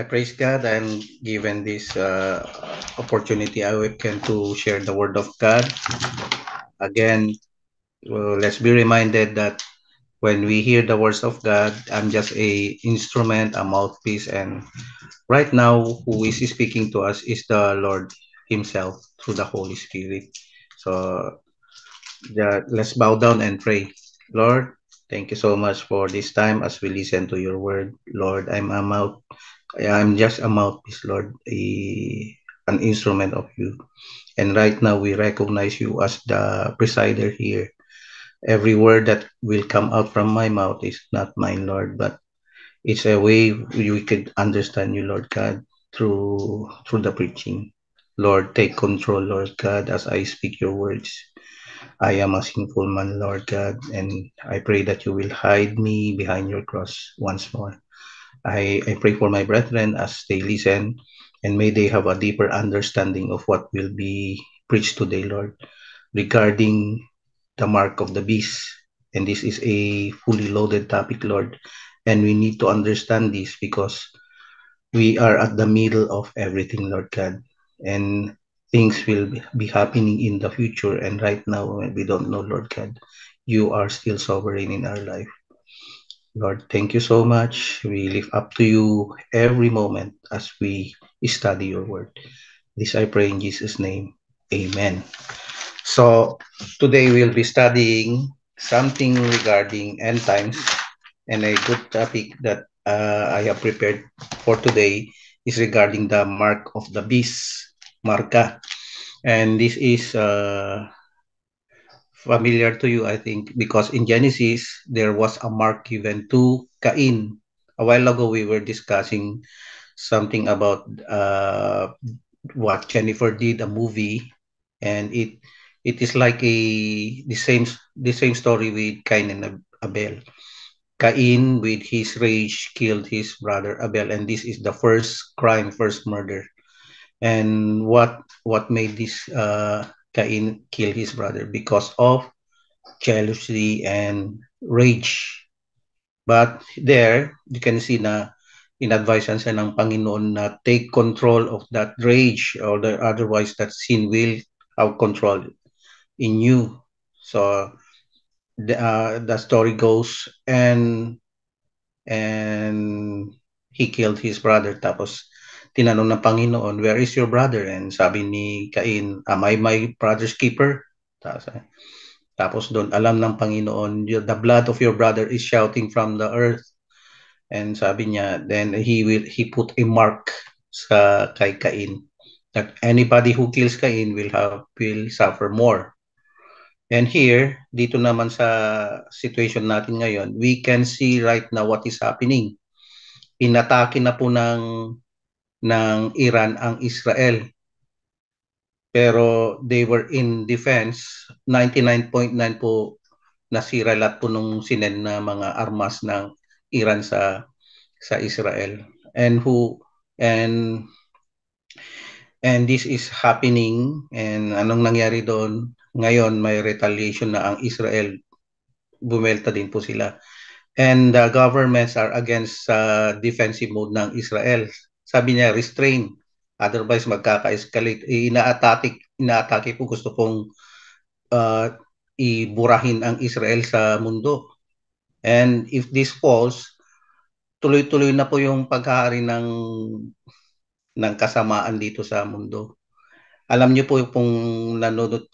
I praise God. I'm given this opportunity I can to share the word of God. Again, let's be reminded that when we hear the words of God, I'm just a instrument, a mouthpiece, and right now, who is speaking to us is the Lord Himself through the Holy Spirit. So, let's bow down and pray. Lord, thank you so much for this time as we listen to your word. Lord, I'm just a mouthpiece, Lord, an instrument of you. And right now, we recognize you as the presider here. Every word that will come out from my mouth is not mine, Lord, but it's a way we could understand you, Lord God, through the preaching. Lord, take control, Lord God, as I speak your words. I am a sinful man, Lord God, and I pray that you will hide me behind your cross once more. I pray for my brethren as they listen, and may they have a deeper understanding of what will be preached today, Lord, regarding the mark of the beast. And this is a fully loaded topic, Lord. And we need to understand this because we are at the middle of everything, Lord God. And things will be happening in the future. And right now, we don't know, Lord God. You are still sovereign in our life. Lord, thank you so much. We lift up to you every moment as we study your word. This I pray in Jesus' name. Amen. So today we'll be studying something regarding end times, and a good topic that I have prepared for today is regarding the mark of the beast, marka. And this is familiar to you, I think, because in Genesis, there was a mark given to Cain. A while ago, we were discussing something about what Jennifer did, a movie, and it is like the same story with Cain and Abel. Cain, with his rage, killed his brother Abel, and this is the first crime, first murder. And what made this Cain kill his brother? Because of jealousy and rage. But there, you can see na in-advisean siya ng Panginoon na take control of that rage or otherwise that sin will have control in you. So the story goes and he killed his brother. Tapos tinanong ng Panginoon, where is your brother? And sabi ni Cain, am I my brother's keeper? Tapos, tapos doon alam ng Panginoon, the blood of your brother is shouting from the earth. And sabi niya, then he put a mark sa kay Cain that anybody who kills Cain will suffer more. And here, dito naman sa situation natin ngayon, we can see right now what is happening. Inatake na po ng Iran ang Israel. Pero they were in defense. 99.9 po nasira lahat po nung sinen na mga armas ng Iran sa Israel. And this is happening, and anong nangyari doon? Ngayon may retaliation na ang Israel, bumelta din po sila. And the governments are against defensive mode ng Israel. Sabi niya, restrain. Otherwise, magkaka-escalate. Inaatake po, gusto pong iburahin ang Israel sa mundo. And if this falls, tuloy-tuloy na po yung paghahari ng kasamaan dito sa mundo. Alam niyo po kung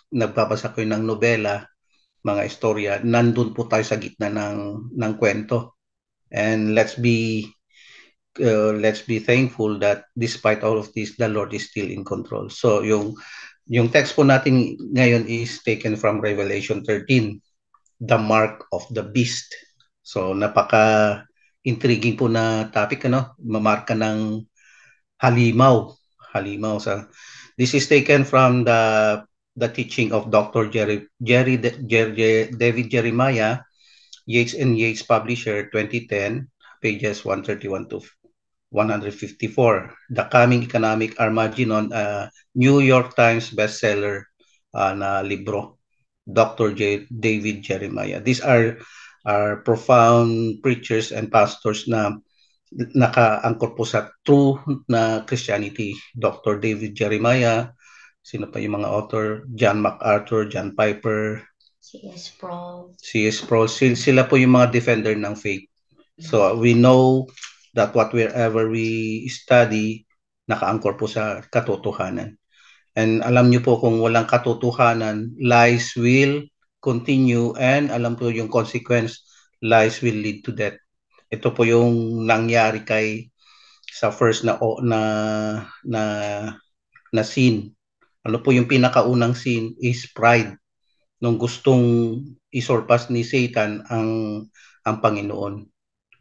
nagbabasa ko ng nobela, mga istorya, nandun po tayo sa gitna ng kwento. And let's be thankful that despite all of this, the Lord is still in control. So yung text po natin ngayon is taken from Revelation 13, the mark of the beast. So napaka intriguing po na topic, mamarka ng halimaw. So this is taken from the teaching of Dr. David Jeremiah, Yates and Yates Publisher, 2010, pages 131 to 154. The Coming Economic Armageddon, New York Times bestseller na libro. Dr. David Jeremiah. These are profound preachers and pastors na naka-angkor po sa true na Christianity. Dr. David Jeremiah, sino pa yung mga author? John MacArthur, John Piper, C.S. Sproul. C.S. Sproul, sila po yung mga defender ng faith. So we know that whatever we study, nakaangkor po sa katotohanan. And alam niyo po kung walang katotohanan, lies will continue, and alam po yung consequence, lies will lead to death. Ito po yung nangyari kay sa first na na scene. Ano po yung pinakaunang scene is pride, nung gustong isurpass ni Satan ang Panginoon.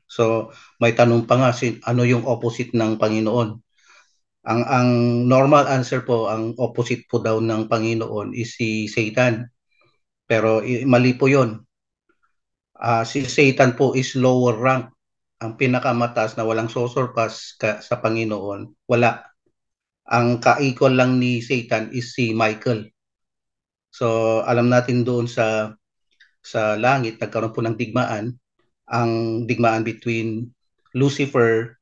So may tanong pa nga, ano yung opposite ng Panginoon? Ang normal answer po, ang opposite po daw ng Panginoon is si Satan. Pero mali po 'yon. Si Satan po is lower rank. Ang pinakamataas na walang sosurpass sa Panginoon, wala. Ang ka-equal lang ni Satan is si Michael. So alam natin doon sa langit nagkaroon po ng digmaan, ang digmaan between Lucifer,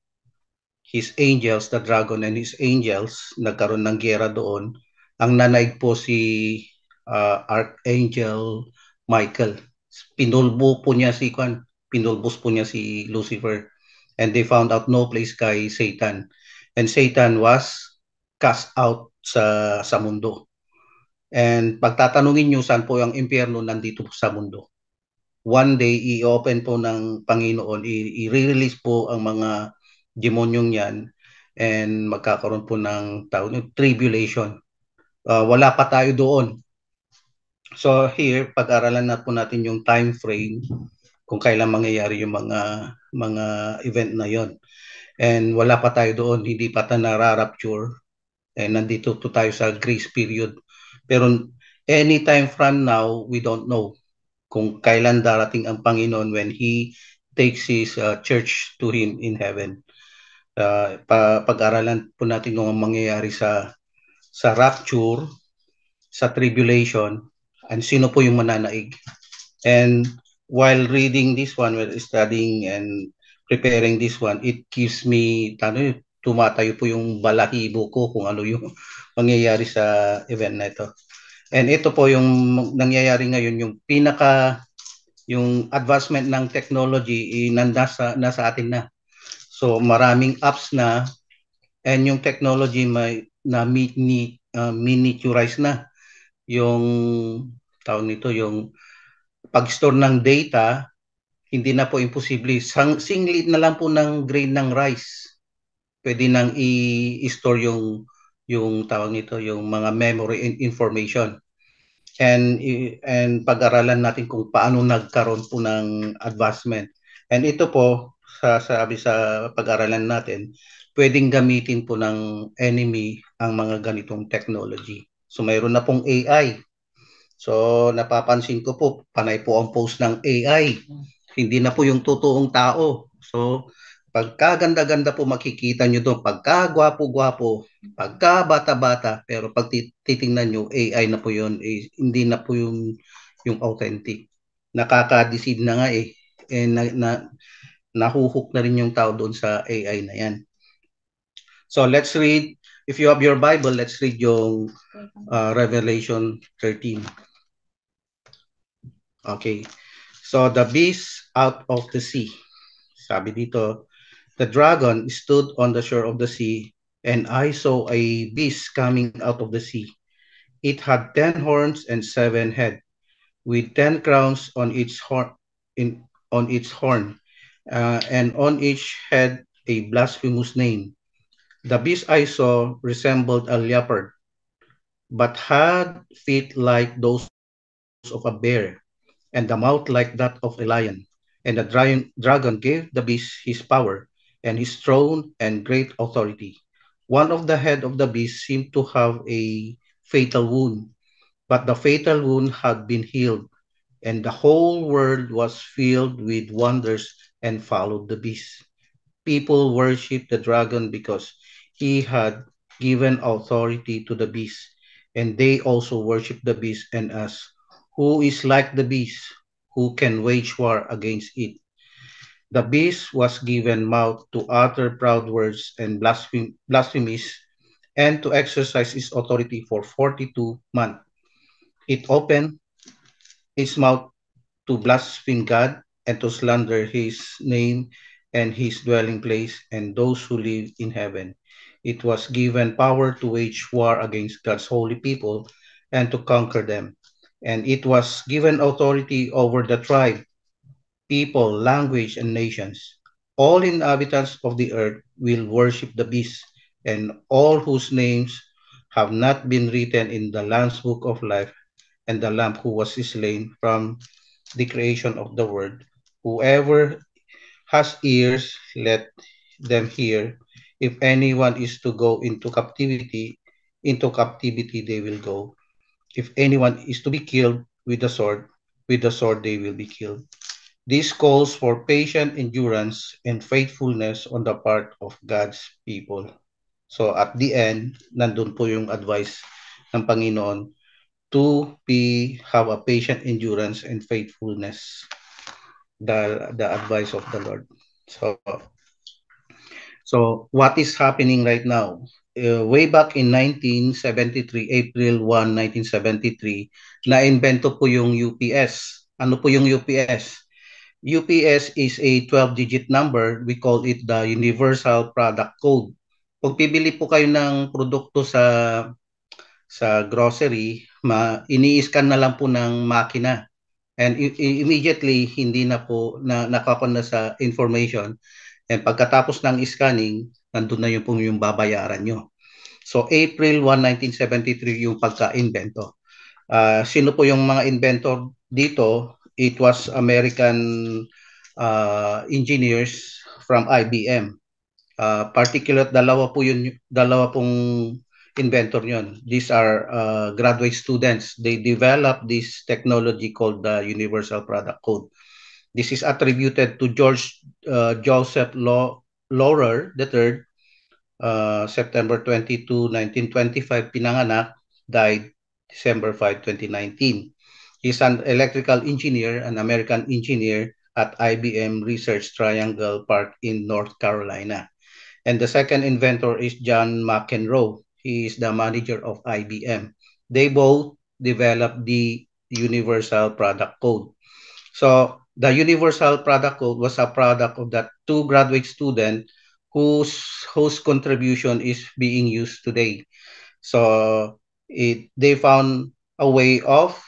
his angels, the dragon and his angels, nagkaroon ng giyera doon. Ang nanaig po si Archangel Michael. Pinulbos po niya si Lucifer. And they found out no place kay Satan. And Satan was cast out sa mundo. And pagtatanungin nyo saan po ang impyerno, nandito po sa mundo. One day, i-open po ng Panginoon, i-release po ang mga demonyong yan, and magkakaroon po ng tribulation. Wala pa tayo doon. So here, pag-aralan na po natin yung time frame kung kailan mangyayari yung mga event na yon. And wala pa tayo doon, hindi pa tayo nararapture. And nandito to tayo sa grace period. Pero anytime from now, we don't know kung kailan darating ang Panginoon when He takes His church to Him in heaven. Pag-aralan po natin kung ang mangyayari sa rapture, sa tribulation, and sino po yung mananaig. And while reading this one, while studying and preparing this one, it gives me, tumatayo po yung balahibo ko kung ano yung mangyayari sa event na ito. And ito po yung nangyayari ngayon, yung advancement ng technology, nasa atin na. So maraming apps na, and yung technology miniaturize na. Yung tawag nito, yung pag-store ng data, hindi na po imposible. Singlit na lang po ng grain ng rice, pwede nang i-store yung tawag nito, yung mga memory and information. And pag-aralan natin kung paano nagkaroon po ng advancement. And ito po, sabi sa pag-aralan natin, pwedeng gamitin po ng enemy ang mga ganitong technology. So mayroon na pong AI. So napapansin ko po, panay po ang post ng AI. Hindi na po yung totoong tao. So pagkaganda-ganda po makikita nyo doon, pagkagwapo-gwapo, pagkabata-bata, pero pag titingnan nyo, AI na po yun, hindi na po yung authentic. Nakaka-deceive na nga eh. Nahuhook na rin yung tao doon sa AI na yan. So let's read, if you have your Bible, let's read yung Revelation 13. Okay. So the beast out of the sea. Sabi dito, the dragon stood on the shore of the sea, and I saw a beast coming out of the sea. It had 10 horns and 7 heads, with 10 crowns on its horn, and on each head a blasphemous name. The beast I saw resembled a leopard, but had feet like those of a bear, and the mouth like that of a lion. And the dragon gave the beast his power, and his throne and great authority. One of the head of the beast seemed to have a fatal wound, but the fatal wound had been healed, and the whole world was filled with wonders and followed the beast. People worshipped the dragon because he had given authority to the beast, and they also worship the beast and asked, who is like the beast? Who can wage war against it? The beast was given mouth to utter proud words and blasphemies, and to exercise its authority for 42 months. It opened its mouth to blaspheme God and to slander his name and his dwelling place and those who live in heaven. It was given power to wage war against God's holy people and to conquer them. And it was given authority over the tribe, people, language, and nations. All inhabitants of the earth will worship the beast, and all whose names have not been written in the Lamb's book of life and the Lamb who was slain from the creation of the world. Whoever has ears, let them hear. If anyone is to go into captivity they will go. If anyone is to be killed with the sword they will be killed. This calls for patient endurance and faithfulness on the part of God's people. So at the end, nandun po yung advice ng Panginoon to have a patient endurance and faithfulness, the advice of the Lord. So what is happening right now? Way back in 1973, April 1, 1973, na-invento po yung UPS. Ano po yung UPS? UPS is a 12-digit number. We call it the Universal Product Code. Pag pibili po kayo ng produkto sa grocery, ini-scan na lang po ng makina. And immediately, hindi na po nakakon na sa information. And pagkatapos ng scanning, nandun na yung babayaran nyo. So, April 1, 1973, yung pagka-invento. Sino po yung mga inventor dito? It was American engineers from IBM. Particular, dalawa pong inventor yon. These are graduate students. They developed this technology called the Universal Product Code. This is attributed to George Joseph Laurer III, September 22, 1925, pinanganak, died December 5, 2019. He's an electrical engineer, an American engineer at IBM Research Triangle Park in North Carolina. And the second inventor is John McEnroe. He is the manager of IBM. They both developed the Universal Product Code. So the Universal Product Code was a product of that two graduate students whose contribution is being used today. So they found a way of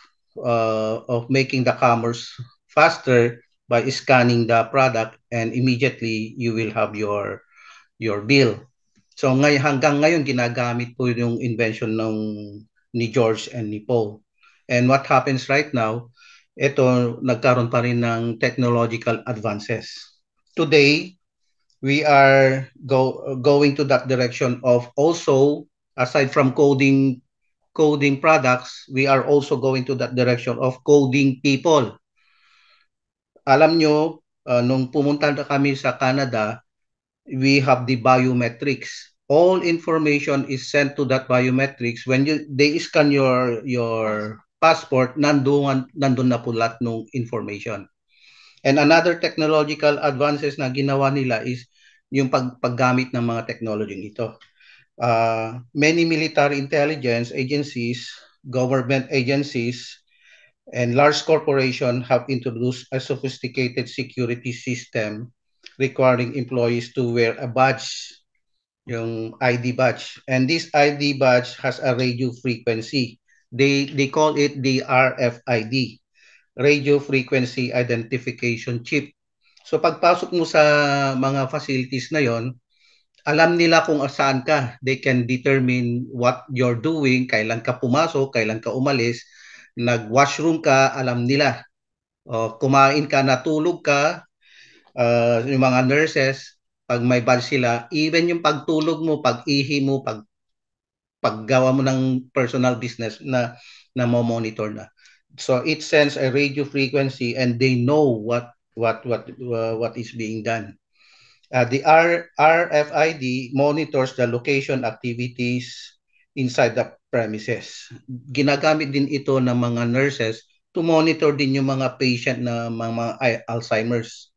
making the commerce faster by scanning the product, and immediately you will have your bill. So hanggang ngayon ginagamit po yung invention ni George and ni Paul. And what happens right now, ito nagkaroon pa rin ng technological advances. Today, we are going to that direction of also, aside from coding products, we are also going to that direction of coding people. Alam nyo, nung pumunta na kami sa Canada, we have the biometrics. All information is sent to that biometrics. When they scan your passport, nandun na po lahat ng information. And another technological advances na ginawa nila is yung paggamit ng mga technology ito. Many military intelligence agencies, government agencies, and large corporations have introduced a sophisticated security system requiring employees to wear a badge, yung ID badge. And this ID badge has a radio frequency. They call it the RFID, Radio Frequency Identification Chip. So pagpasok mo sa mga facilities na yon, alam nila kung saan ka. They can determine what you're doing, kailan ka pumasok, kailan ka umalis, nag-washroom ka, alam nila. Kumain ka, natulog ka, yung mga nurses, pag may badge sila, even yung pagtulog mo, pag-ihi mo, paggawa mo ng personal business na mo-monitor na. So it sends a radio frequency and they know what is being done. The RFID monitors the location activities inside the premises. Ginagamit din ito ng mga nurses to monitor din yung mga patient na mga Alzheimer's.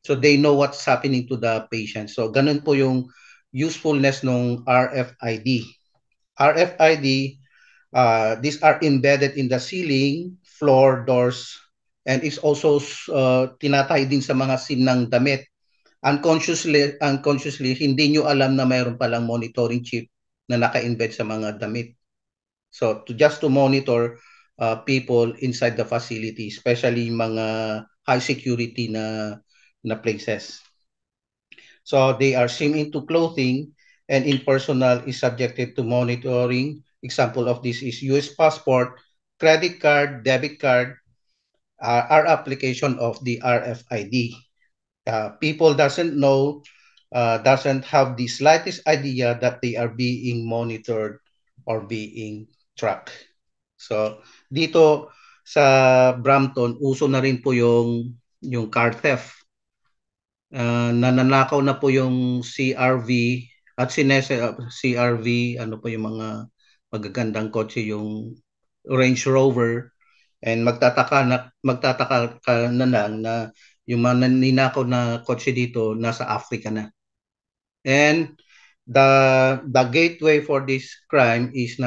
So they know what's happening to the patient. So ganun po yung usefulness ng RFID. RFID, these are embedded in the ceiling, floor, doors, and is also tinatay din sa mga scene ng damit. Unconsciously, hindi nyo alam na mayroon palang monitoring chip na naka-embed sa mga damit. So just to monitor people inside the facility, especially mga high security na places. So they are seen into clothing and in personal is subjected to monitoring. Example of this is US passport, credit card, debit card, are application of the RFID. People doesn't have the slightest idea that they are being monitored or being tracked. So dito sa Brampton, uso na rin po yung car theft. Nananakaw na po yung CRV at CRV, ano po yung mga magagandang kotse, yung Range Rover, and magtataka ka na lang na yung mga ninakaw na kotse dito nasa Africa na. And the gateway for this crime is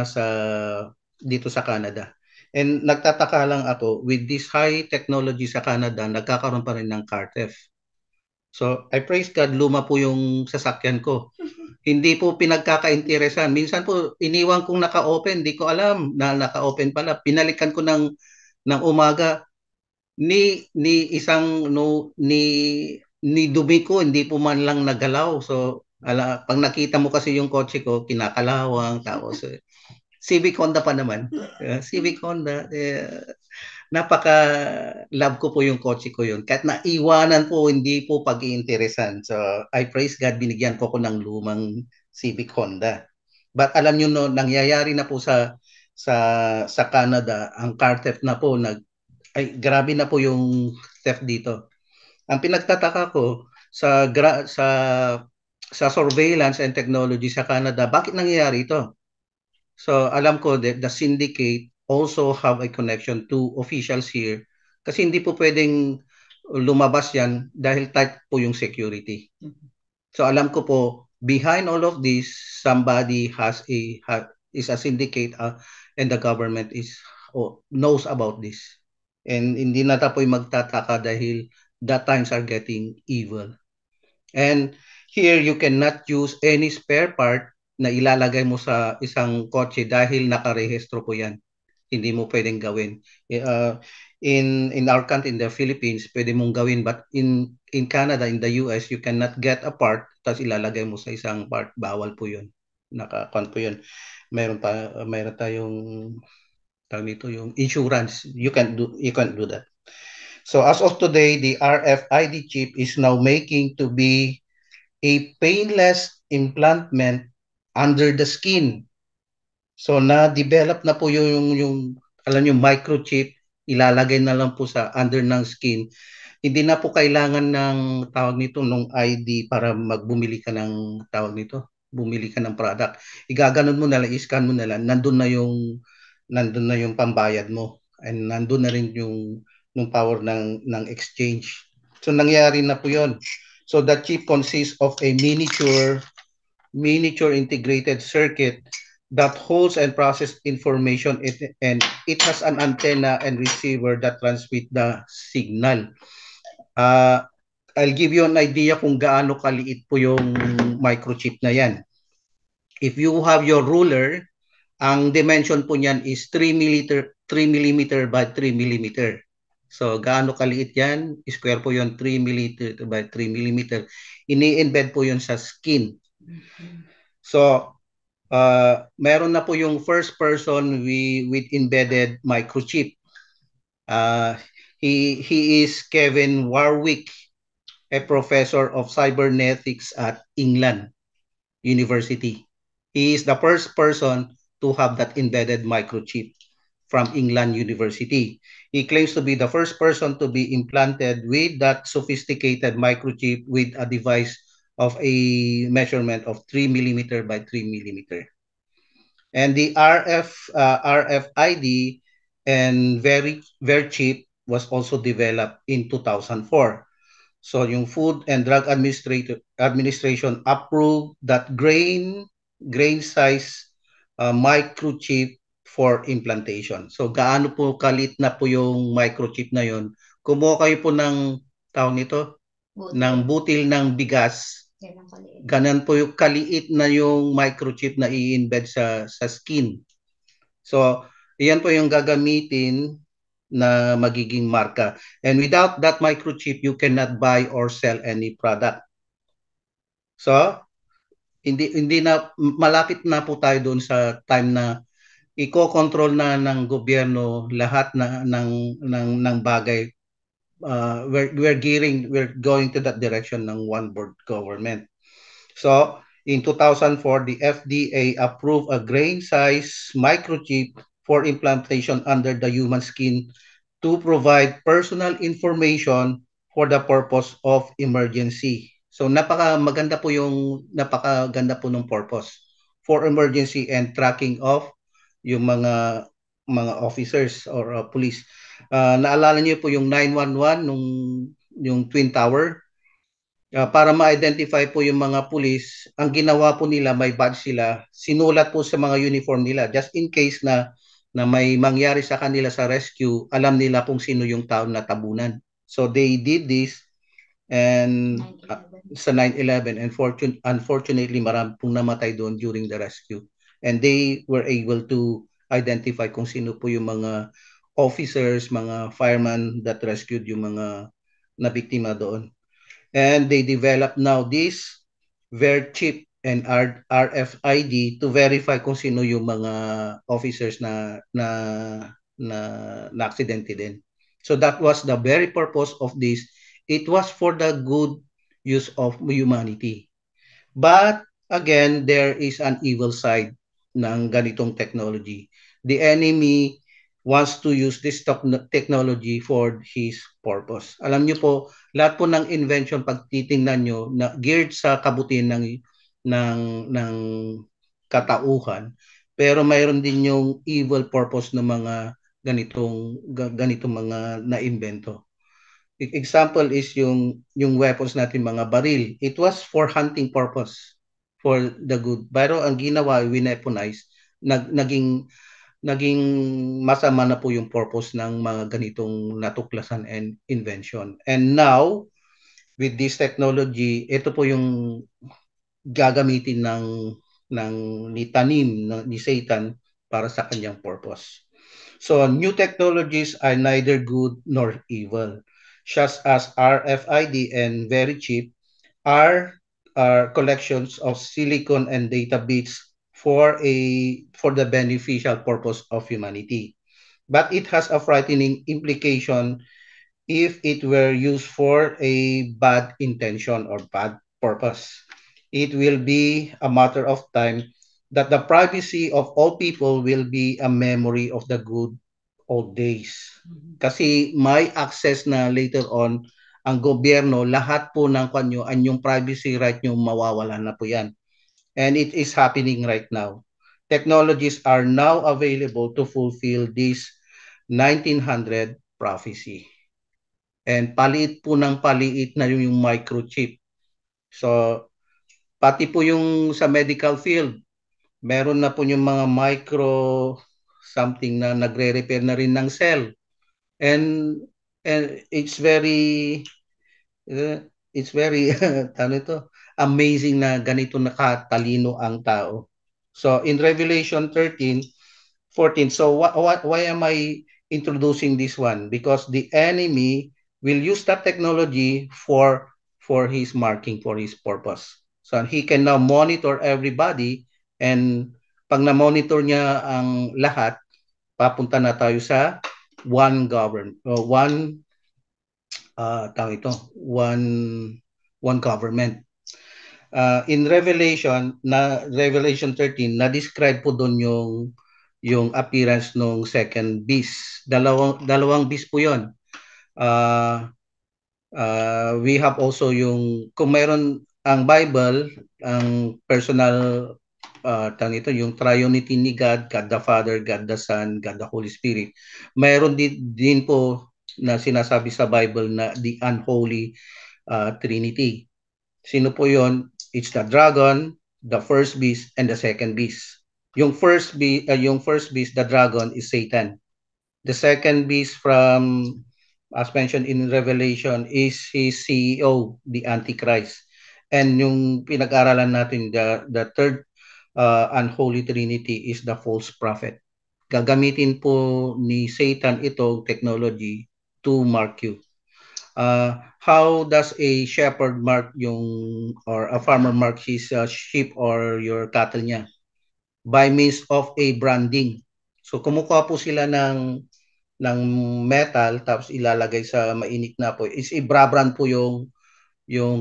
dito sa Canada. And nagtataka lang ako, with this high technology sa Canada, nagkakaroon pa rin ng car theft. So, I praise God, luma po yung sasakyan ko. Hindi po pinagkakainteresan. Minsan po, iniwan kong naka-open. Di ko alam na naka-open pala. Pinalikan ko ng umaga. Ni isang, no, ni dumi ko, hindi po man lang nagalaw. So, pag nakita mo kasi yung kotse ko, kinakalawang. Tapos, Civic Honda pa naman. Civic Honda. Napaka-love ko po yung kotse ko yun. Kahit naiwanan po, hindi po pag-iinteresan. So, I praise God, binigyan ko ng lumang Civic Honda. But alam nyo, no, nangyayari na po sa Canada, ang car theft na po, grabe na po yung theft dito. Ang pinagtataka ko, sa surveillance and technology sa Canada, bakit nangyayari ito? So alam ko that the syndicate also have a connection to officials here kasi hindi po pwedeng lumabas yan dahil tight po yung security. So alam ko po behind all of this somebody is a syndicate, and the government knows about this. And hindi na tayo magtataka dahil the times are getting evil. And here you cannot use any spare part na ilalagay mo sa isang kotse dahil nakarehistro po yan. Hindi mo pwedeng gawin. In our country, in the Philippines, pwede mong gawin, but in Canada, in the US, you cannot get a part tapos ilalagay mo sa isang part. Bawal po yun. Naka-count po yun. Meron tayong tawag nito, yung insurance. You can't do that. So as of today, the RFID chip is now making to be a painless implantment under the skin. So na-develop na po yung alam niyo microchip, ilalagay na lang po sa under ng skin. Hindi na po kailangan ng tawag nito nung ID para magbumili ka ng tawag nito, bumili ka ng product. Igaganon mo na lang, i-scan mo na lang, nandun na yung pambayad mo and nandun na rin yung power ng exchange. So nangyari na po 'yon. So the chip consists of a miniature integrated circuit that holds and processes information, and it has an antenna and receiver that transmit the signal. I'll give you an idea kung gaano kaliit po yung microchip na yan. If you have your ruler, ang dimension po niyan is 3 mm by 3 mm. So, gaano kaliit yan? Square po yun, 3 mm by 3 mm. Ini-embed po yun sa skin. So, meron na po yung first person with embedded microchip. He is Kevin Warwick, a professor of cybernetics at England University. He is the first person to have that embedded microchip from England University. He claims to be the first person to be implanted with that sophisticated microchip with a device of a measurement of 3 mm by 3 mm. And the RFID and very cheap was also developed in 2004. So yung Food and Drug Administration approved that grain size microchip for implantation. So gaano po kalit na po yung microchip na yon? Kumuha kayo po ng tawag nito, ng butil ng bigas. Ganun po yung kaliit na yung microchip na i-embed sa skin. So, iyan po yung gagamitin na magiging marka. And without that microchip, you cannot buy or sell any product. So, hindi na malapit na po tayo doon sa time na iko-control na ng gobyerno lahat ng bagay. We're going to that direction ng one world government. So, in 2004, the FDA approved a grain size microchip for implantation under the human skin to provide personal information for the purpose of emergency. So napakaganda po ng purpose for emergency and tracking of yung mga officers or police. Naalala niyo po yung 911 yung Twin Tower, para ma-identify po yung mga pulis, ang ginawa po nila, may badge sila, sinulat po sa mga uniform nila just in case na may mangyari sa kanila sa rescue, alam nila kung sino yung tao na tabunan. So they did this and sa 9/11 and unfortunately marami pong namatay doon during the rescue. And they were able to identify kung sino po yung mga officers, mga firemen that rescued yung mga nabiktima doon. And they develop now this VerChip and RFID to verify kung sino yung mga officers na aksidente din. So that was the very purpose of this. It was for the good use of humanity. But again, there is an evil side ng ganitong technology. The enemy wants to use this technology for his purpose. Alam niyo po, lahat po ng invention pag titingnan niyo na geared sa kabutihan ng katauhan, pero mayroon din yung evil purpose ng mga ganitong mga na-invento. Example is yung weapons natin, mga baril. It was for hunting purpose, for the good. Pero ang ginawa, weaponize, naging masama na po yung purpose ng mga ganitong natuklasan and invention. And now, with this technology, ito po yung gagamitin ni Tanim, ni Satan para sa kanyang purpose. So, new technologies are neither good nor evil. Just as RFID and VeriChip are collections of silicon and data bits for the beneficial purpose of humanity. But it has a frightening implication if it were used for a bad intention or bad purpose. It will be a matter of time that the privacy of all people will be a memory of the good old days. Kasi may access na later on ang gobyerno, lahat po ng kanyo, anyong privacy right nyo, mawawala na po yan. And it is happening right now. Technologies are now available to fulfill this 1900 prophecy. And paliit po ng paliit na yung microchip. So, pati po yung sa medical field, meron na po yung mga micro something na nagre-repair na rin ng cell. And it's very ano ito, amazing na ganito nakatalino ang tao. So in Revelation 13:14, so why am I introducing this one? Because the enemy will use that technology for his marking, for his purpose. So he can now monitor everybody, and pag na-monitor niya ang lahat, papunta na tayo sa one government, one government. In Revelation 13, na-describe po doon yung appearance ng second beast. Dalawang beast po 'yon. We have also kung mayroon ang Bible, ang personal yung triunity ni God the Father, God the Son, God the Holy Spirit. Mayroon din po na sinasabi sa Bible na the unholy Trinity. Sino po yon? It's the dragon, the first beast, and the second beast. Yung first beast, the dragon, is Satan. The second beast from, as mentioned in Revelation, is his CEO, the Antichrist. And yung pinag-aralan natin, the third unholy trinity is the false prophet. Gagamitin po ni Satan itong technology to mark you. How does a shepherd mark or a farmer mark his sheep or your cattle niya? By means of a branding. So kumukuha po sila ng metal tapos ilalagay sa mainit na po. Is i-brand po yung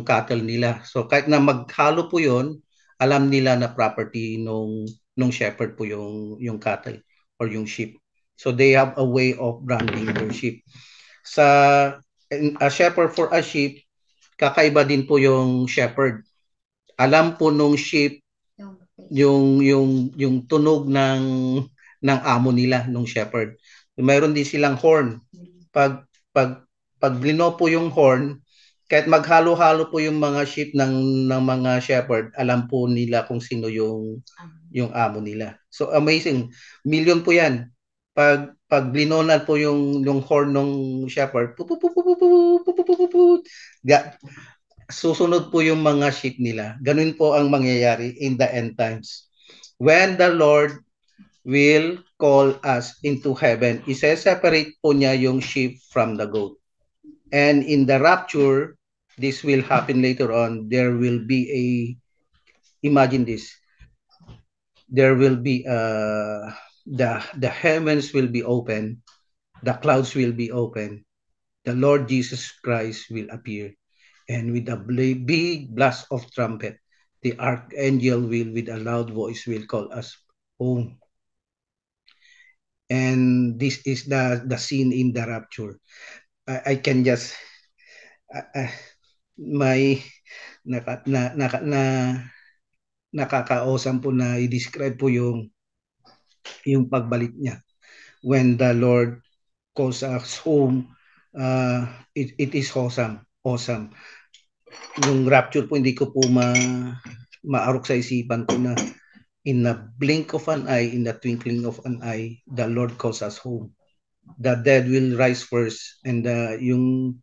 cattle nila. So kahit na maghalo po yon, alam nila na property nung shepherd po yung cattle or yung sheep. So they have a way of branding their sheep. Sa a shepherd for a sheep, kakaiba din po yung shepherd. Alam po nung sheep yung tunog ng amo nila nung shepherd. Mayroon din silang horn. Pag blino po yung horn, kahit maghalo-halo po yung mga sheep ng mga shepherd, alam po nila kung sino yung amo nila. So amazing. Million po 'yan. Pag blinonan po yung horn ng shepherd, susunod po yung mga sheep nila. Ganun po ang mangyayari in the end times. When the Lord will call us into heaven, isa-separate po niya yung sheep from the goat. And in the rapture, this will happen later on. There will be imagine this, there will be the heavens will be open, the clouds will be open, the Lord Jesus Christ will appear, and with a big blast of trumpet, the archangel will with a loud voice will call us home. And this is the scene in the rapture. I can just may nakakaosam po na i-describe po yung pagbalik niya when the Lord calls us home. It is awesome. Yung rapture po hindi ko po maarok sa isipan ko na in the blink of an eye, in the twinkling of an eye, the Lord calls us home. The dead will rise first, and yung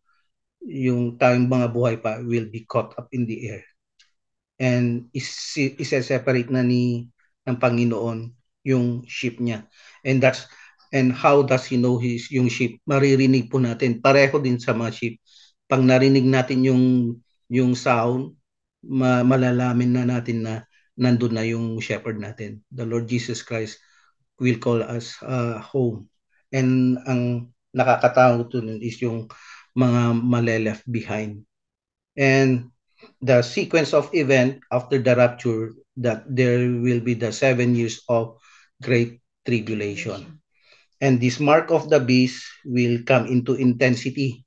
tayong mga buhay pa will be caught up in the air. And isa-separate na ng Panginoon yung sheep niya. And how does he know yung sheep? Maririnig po natin. Pareho din sa mga sheep. Pag narinig natin yung sound, malalamin na natin na nandun na yung shepherd natin. The Lord Jesus Christ will call us home. And ang nakakatawa to nun is yung mga maleleft behind. And the sequence of event after the rapture, that there will be the 7 years of great tribulation. And this mark of the beast will come into intensity.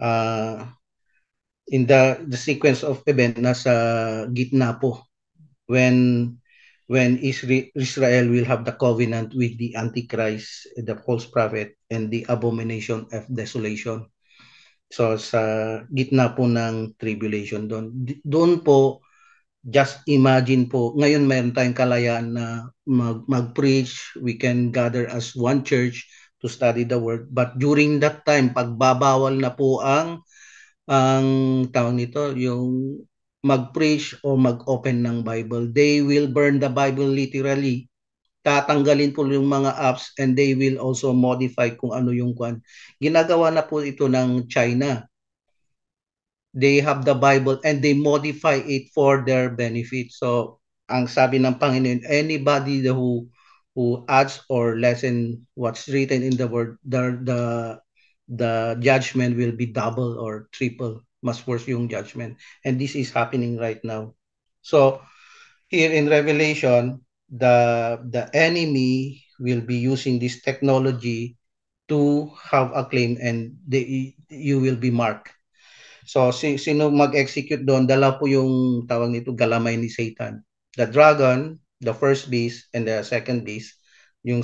In the sequence of event, nasa gitna po when Israel will have the covenant with the Antichrist, the false prophet, and the abomination of desolation. So sa gitna po ng tribulation doon po, just imagine po, ngayon mayroon tayong kalayaan na mag-preach, we can gather as one church to study the word, but during that time, pagbabawal na po ang tawag nito, yung mag-preach o mag-open ng Bible. They will burn the Bible literally. Tatanggalin po yung mga apps and they will also modify kung ano yung kwan. Ginagawa na po ito ng China. They have the Bible and they modify it for their benefit. So, ang sabi ng Panginoon, anybody who adds or lessen what's written in the word, the judgment will be double or triple. Mas worse yung judgment. And this is happening right now. So, here in Revelation, the enemy will be using this technology to have a claim and you will be marked. So sino mag-execute doon, dala po yung tawag nito galamay ni Satan. The dragon, the first beast, and the second beast. Yung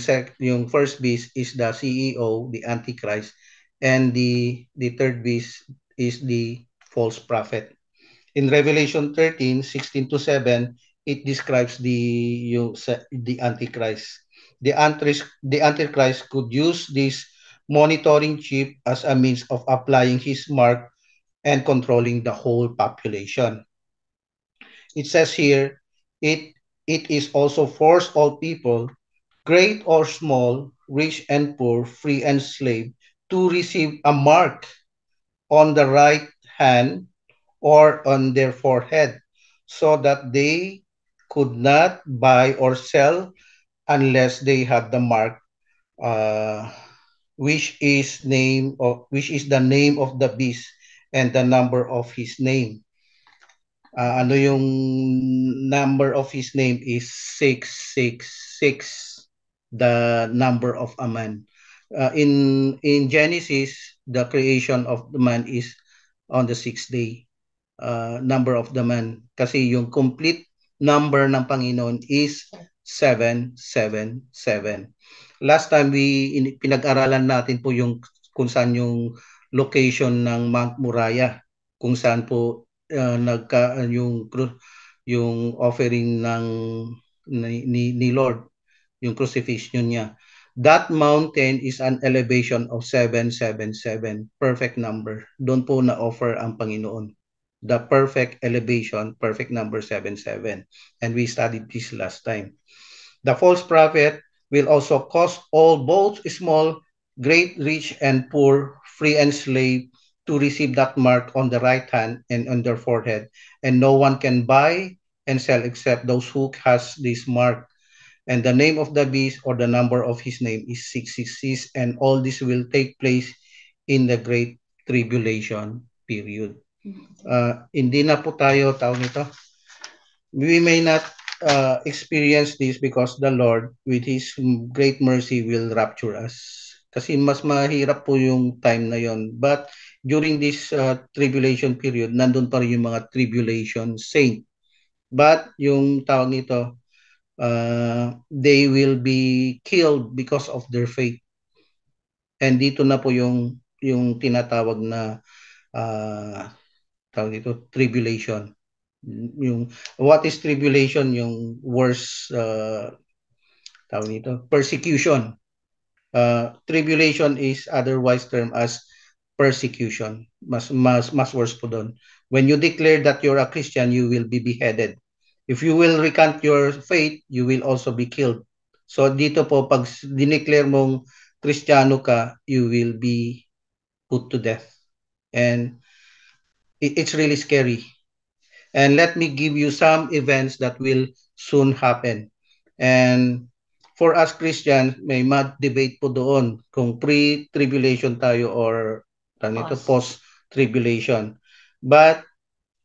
first beast is the CEO, the Antichrist, and the third beast is the false prophet. In Revelation 13:16 to 7, it describes the Antichrist. The Antichrist could use this monitoring chip as a means of applying his mark and controlling the whole population. It says here, it it is also force all people, great or small, rich and poor, free and slave, to receive a mark on the right hand or on their forehead, so that they could not buy or sell unless they had the mark, uh, which is the name of the beast and the number of his name. Ano yung number of his name is 666, the number of a man. In Genesis, the creation of the man is on the sixth day. Number of the man. Kasi yung complete number ng Panginoon is 777. Last time pinag-aralan natin po yung kung saan yung location ng Mount Moriah, kung saan po yung offering ni Lord, yung crucifixion niya. That mountain is an elevation of 777, perfect number. Doon po na-offer ang Panginoon. The perfect elevation, perfect number 77. And we studied this last time. The false prophet will also cause all, both small, great, rich, and poor, free and slave, to receive that mark on the right hand and on their forehead. And no one can buy and sell except those who has this mark. And the name of the beast or the number of his name is 666. And all this will take place in the great tribulation period. Hindi na po tayo, tawag nito, we may not experience this because the Lord, with His great mercy, will rapture us. Kasi mas mahirap po yung time na yon. But during this tribulation period, nandun pa rin yung mga tribulation saint. But yung tawag nito, they will be killed because of their faith. And dito na po yung tinatawag na tawag dito, tribulation. Yung what is tribulation? Yung worst tawag nito, persecution. Tribulation is otherwise termed as persecution. Mas worse po doon. When you declare that you're a Christian, you will be beheaded. If you will recant your faith, you will also be killed. So dito po, pag dineclare mong Kristiyano ka, you will be put to death. And it's really scary. And let me give you some events that will soon happen. And for us Christians, may mad debate po doon kung pre-tribulation tayo or post-tribulation. But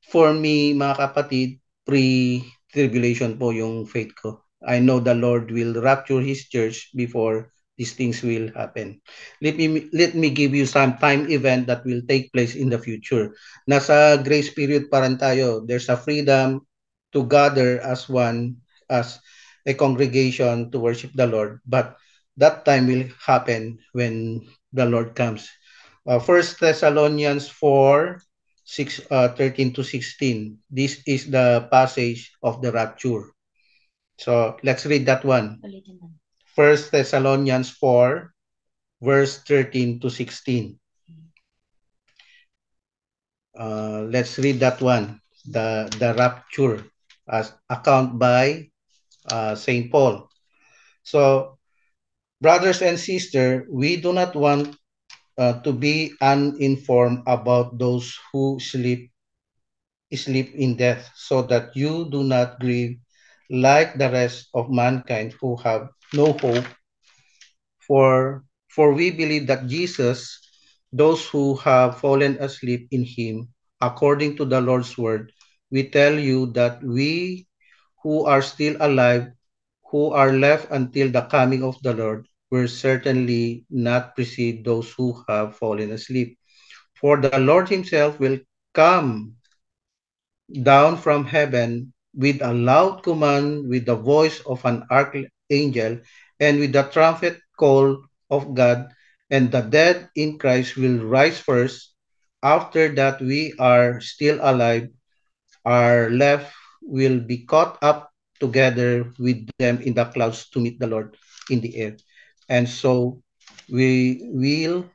for me, mga kapatid, pre-tribulation po yung faith ko. I know the Lord will rapture His church before these things will happen. Let me give you some time event that will take place in the future. Nasa grace period pa rin tayo. There's a freedom to gather as one, as a congregation to worship the Lord. But that time will happen when the Lord comes. 1 Thessalonians 4, 13 to 16. This is the passage of the rapture. So let's read that one. 1 Thessalonians 4, verse 13 to 16. Let's read that one. The rapture as account by St. Paul. So, brothers and sisters, we do not want to be uninformed about those who sleep in death, so that you do not grieve like the rest of mankind who have no hope. For we believe that Jesus, those who have fallen asleep in him, according to the Lord's word, we tell you that we who are still alive, who are left until the coming of the Lord, will certainly not precede those who have fallen asleep. For the Lord himself will come down from heaven with a loud command, with the voice of an archangel, and with the trumpet call of God, and the dead in Christ will rise first. after that we are still alive, our left will be caught up together with them in the clouds to meet the Lord in the air. And so we will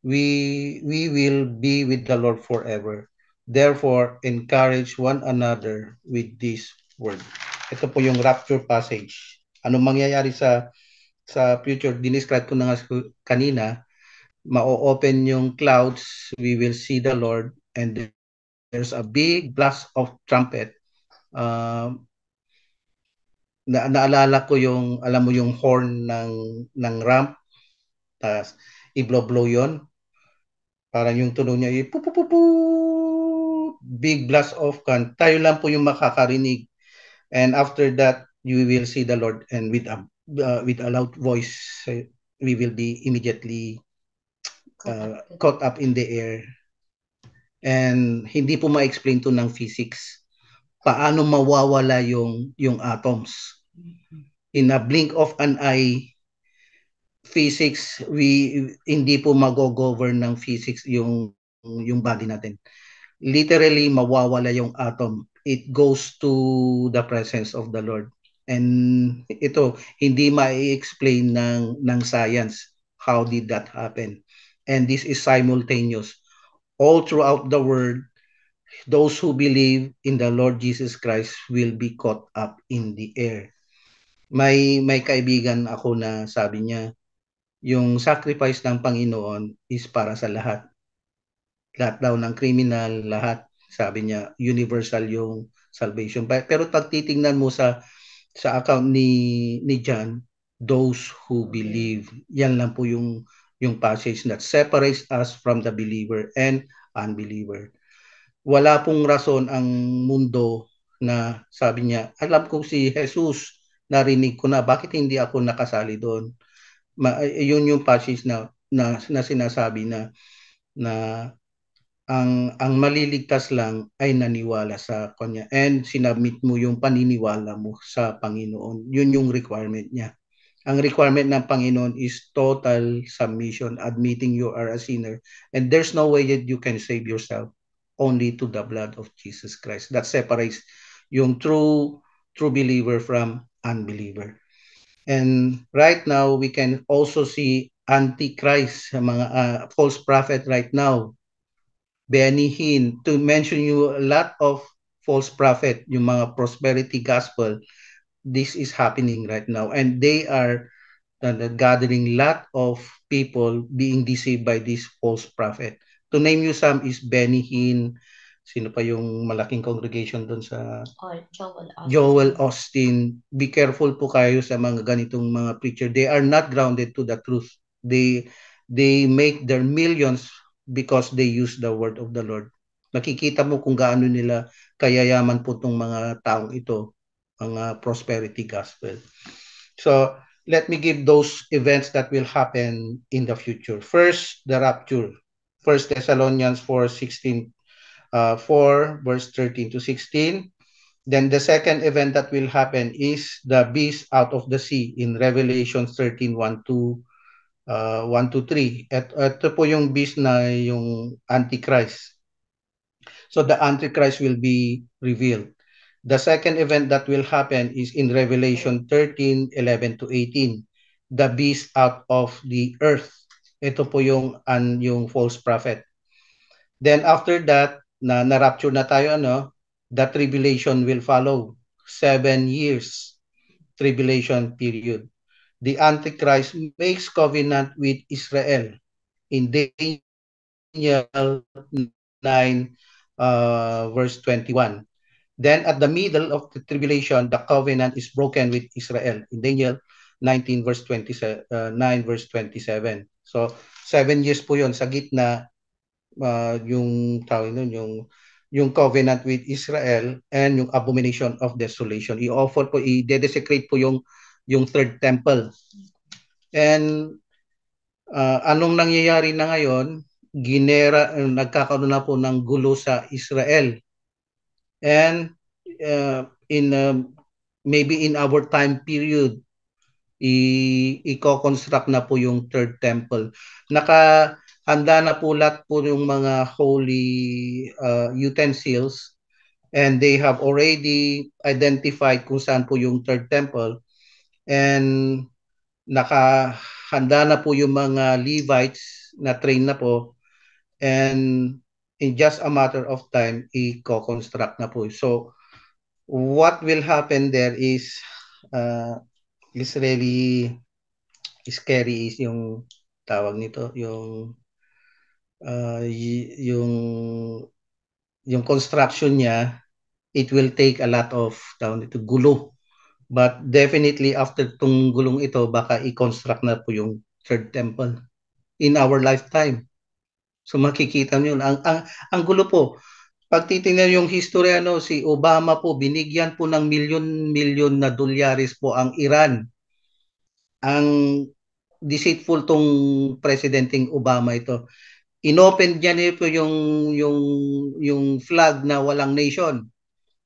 we will be with the Lord forever. Therefore, encourage one another with this word. Ito po yung rapture passage. Anong mangyayari sa future? Dinescribe ko na nga kanina. Ma-open yung clouds, we will see the Lord, and there's a big blast of trumpet. Uh, naalala ko yung, alam mo yung horn ng ramp, tas i-blow yon. Parang yung tunog niya, pu pu pu pu, big blast of can. Tayo lang po yung makakarinig. And after that, you will see the Lord, and with a loud voice, we will be immediately caught up in the air. And hindi po ma-explain to ng physics. Paano mawawala yung atoms? In a blink of an eye, physics, hindi po mag-govern ng physics yung body natin. Literally, mawawala yung atom. It goes to the presence of the Lord. And ito, hindi ma-explain ng science. How did that happen? And this is simultaneous. All throughout the world, those who believe in the Lord Jesus Christ will be caught up in the air. May kaibigan ako na sabi niya, yung sacrifice ng Panginoon is para sa lahat. Lahat daw ng criminal, lahat. Sabi niya, universal yung salvation. Pero pag titingnan mo sa account ni John, those who believe, yan lang po yung passage that separates us from the believer and unbeliever. Wala pong rason ang mundo na sabi niya, alam ko si Jesus, narinig ko na, bakit hindi ako nakasali doon? Yun yung passage na sinasabi na ang maliligtas lang ay naniwala sa kanya and sinabmit mo yung paniniwala mo sa Panginoon. Yun yung requirement niya. Ang requirement ng Panginoon is total submission, admitting you are a sinner, and there's no way that you can save yourself, only to the blood of Jesus Christ. That separates yung true believer from unbeliever. And right now, we can also see Antichrist, mga false prophet right now. Benny Hinn, to mention you a lot of false prophet, yung mga prosperity gospel, this is happening right now. And they are gathering lot of people being deceived by this false prophet. To name you some is Benny Hinn, sino pa yung malaking congregation doon sa Joel Austin. Be careful po kayo sa mga ganitong mga preacher. They are not grounded to the truth. They make their millions because they use the word of the Lord. Nakikita mo kung gaano nila kayayaman po itong mga taong ito, mga prosperity gospel. So, let me give those events that will happen in the future. First, the rapture. 1 Thessalonians 4:16, 4 verse 13 to 16. Then the second event that will happen is the beast out of the sea in Revelation 13, 1 to 3. Ito po yung beast na yung Antichrist. So the Antichrist will be revealed. The second event that will happen is in Revelation 13, 11 to 18. The beast out of the earth. Ito po yung false prophet. Then after that, na-rapture na tayo, the tribulation will follow. 7 years tribulation period. The Antichrist makes covenant with Israel in Daniel 9, verse 21. Then at the middle of the tribulation, the covenant is broken with Israel in Daniel 19 verse 27, 9 verse 27. So 7 years po 'yon sa gitna, yung tawag nun, yung covenant with Israel and yung abomination of desolation. I-offer po, i-desecrate po yung third temple. And anong nangyayari na ngayon? Nagkakaroon na po ng gulo sa Israel. And maybe in our time period, i-construct na po yung third temple. handa na po lahat po yung mga holy utensils, and they have already identified kung saan po yung third temple, and nakahanda na po yung mga Levites na train na po, and in just a matter of time i-construct na po. So what will happen there is really scary, is yung tawag nito, yung construction niya. It will take a lot of tawag nito, gulo. But definitely after tong gulong ito, baka i-construct na po yung third temple in our lifetime. So makikita niyo ang gulo po. Pag titingnan yung history, si Obama po, binigyan po ng milyon-milyon na dolyares po ang Iran. Ang deceitful tong presidenteng Obama ito. Inopen niya po yung flag na walang nation,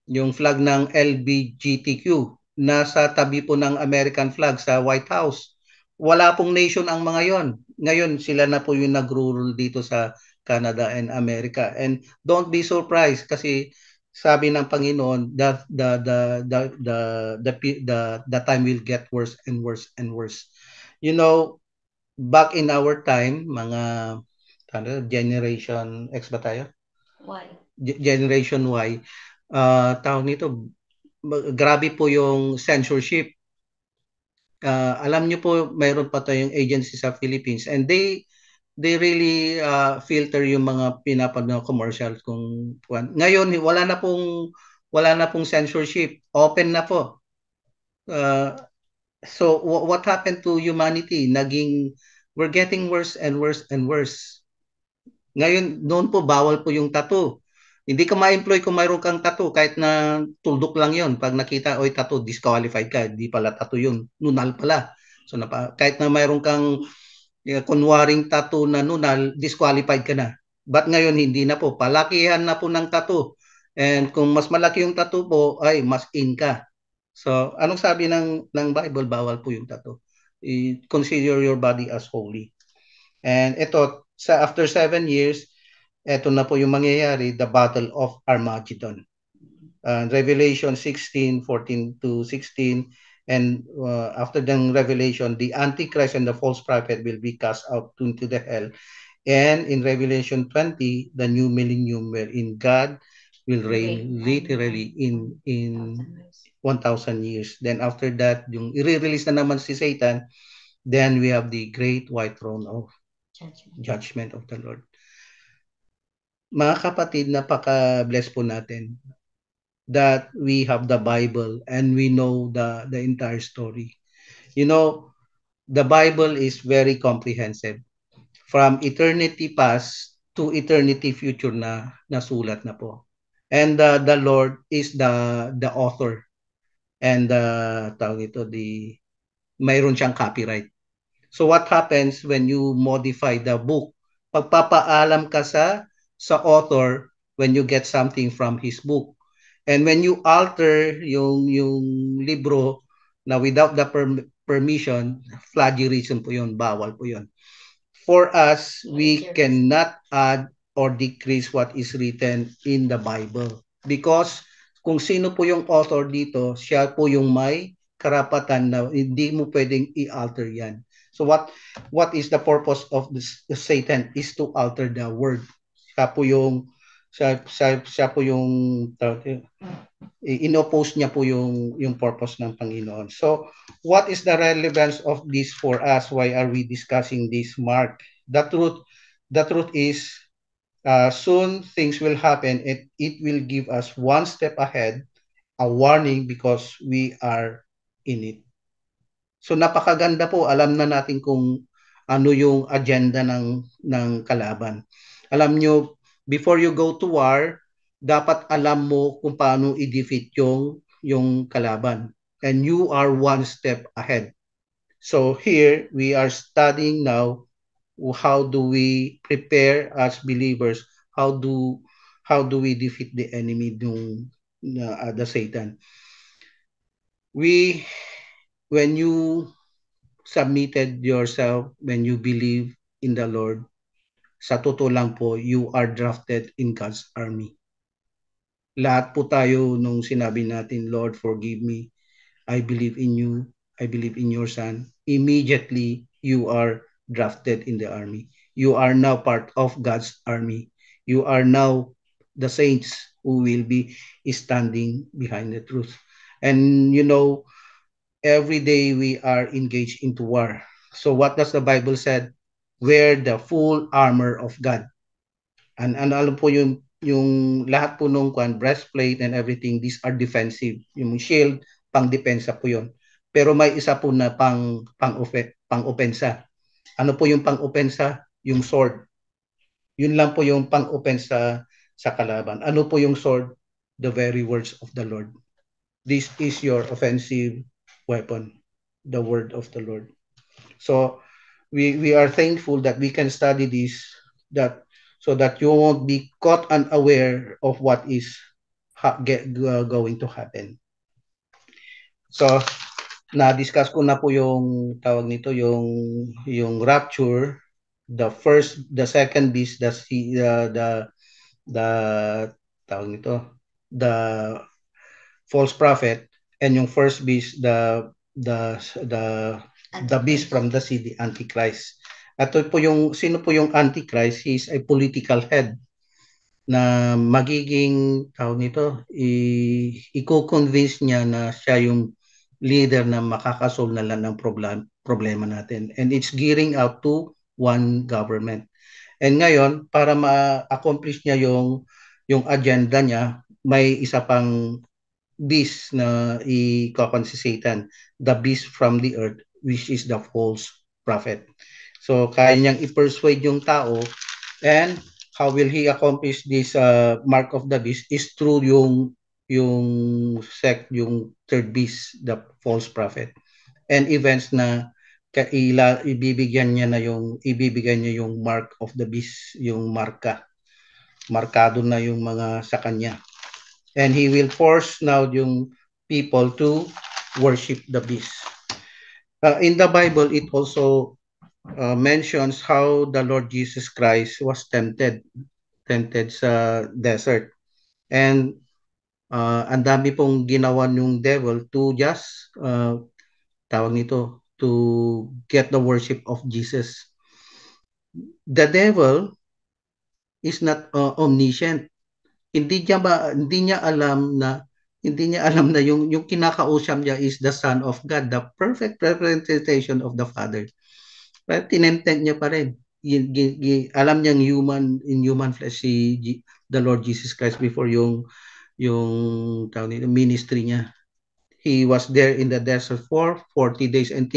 yung flag ng LGBTQ, nasa tabi po ng American flag sa White House. Wala pong nation ang mga yon. Ngayon sila na po yung nag-rule dito sa Canada and America. And don't be surprised kasi sabi ng Panginoon that the time will get worse and worse and worse. You know, back in our time, mga generation X ba tayo? Why? Generation Y, tawag nito, grabe po yung censorship. Alam niyo po, mayroon pa tayong agency sa Philippines, and they really filter yung mga pinapanood na commercials. Ngayon wala na pong censorship, open na po. So what happened to humanity? We're getting worse and worse and worse. Ngayon, noon po, bawal po yung tattoo. Hindi ka ma-employ kung mayroon kang tattoo, kahit na tuldok lang yon. Pag nakita, oy, tattoo, disqualified ka. Hindi pala tattoo yun. Nunal pala. So, kahit na mayroon kang kunwaring tattoo na nunal, disqualified ka na. But ngayon, hindi na po. Palakihan na po ng tattoo. And kung mas malaki yung tattoo po, ay, mas in ka. So, anong sabi ng Bible? Bawal po yung tattoo. Consider your body as holy. And ito, after 7 years, ito na po yung mangyayari, the Battle of Armageddon. Revelation 16:14 to 16, and after the Revelation, the Antichrist and the false prophet will be cast out into the hell. And in Revelation 20, the new millennium wherein God will reign literally in 1,000 years. Then after that, yung i-release na naman si Satan, then we have the great white throne of judgment of the Lord. Mga kapatid, napaka-bless po natin that we have the Bible and we know the entire story. You know, the Bible is very comprehensive. From eternity past to eternity future na nasulat na po. And the Lord is the author, and tawag ito, mayroon siyang copyright. So what happens when you modify the book? Pagpapaalam ka sa author when you get something from his book. And when you alter yung libro na without the permission, plagiarism po yun, bawal po yun. For us, we cannot add or decrease what is written in the Bible. Because kung sino po yung author dito, siya po yung may karapatan na hindi mo pwedeng i-alter yan. So what is the purpose of Satan is to alter the word. Siya po yung inoppose niya po yung purpose ng Panginoon. So what is the relevance of this for us? Why are we discussing this, Mark? The truth is, soon things will happen. It will give us one step ahead, a warning, because we are in it. So napakaganda po, alam na natin kung ano yung agenda ng kalaban. Alam nyo, before you go to war, dapat alam mo kung paano i-defeat yung kalaban. And you are one step ahead. So here, we are studying now, how do we prepare as believers? How do we defeat the enemy, the Satan? When you submitted yourself, when you believe in the Lord, sa totoo lang po, you are drafted in God's army. Lahat po tayo nung sinabi natin, Lord, forgive me. I believe in you. I believe in your son. Immediately, you are drafted in the army. You are now part of God's army. You are now the saints who will be standing behind the truth. And you know, every day we are engaged into war. So what does the Bible said? Wear the full armor of God. And alam po yung lahat po nung breastplate and everything, these are defensive. Yung shield, pang-depensa po yun. Pero may isa po na pang-opensa. Ano po yung pang-opensa? Yung sword. Yun lang po yung pang-opensa sa kalaban. Ano po yung sword? The very words of the Lord. This is your offensive weapon, the word of the Lord. So we are thankful that we can study this, that so that you won't be caught unaware of what is going to happen. So na-discuss ko na po yung tawag nito, yung rapture, the second beast, the tawag nito, the false prophet, and yung first beast, the the beast from the sea, the Antichrist. At po yung, sino po yung Antichrist? He is a political head na magiging, tawag nito, i-convince niya na siya yung leader na makakasolve na lang ng problema natin. And it's gearing out to one government. And ngayon, para ma-accomplish niya yung agenda niya, may isa pang beast na ikakan si Satan, the beast from the earth, which is the false prophet. So, kaya niyang i-persuade yung tao, and how will he accomplish this mark of the beast is through yung third beast, the false prophet. And events na ibibigyan niya yung mark of the beast, yung markado na yung mga sa kanya. And he will force now yung people to worship the beast. In the Bible, it also mentions how the Lord Jesus Christ was tempted sa desert. And ang dami pong ginawa yung devil to just tawag nito, to get the worship of Jesus. The devil is not omniscient. Hindi niya alam na yung kinakausap niya is the Son of God, the perfect representation of the Father. Pero tinempted niya pa rin. Alam niyang in human flesh the Lord Jesus Christ before yung ministry niya. He was there in the desert for 40 days and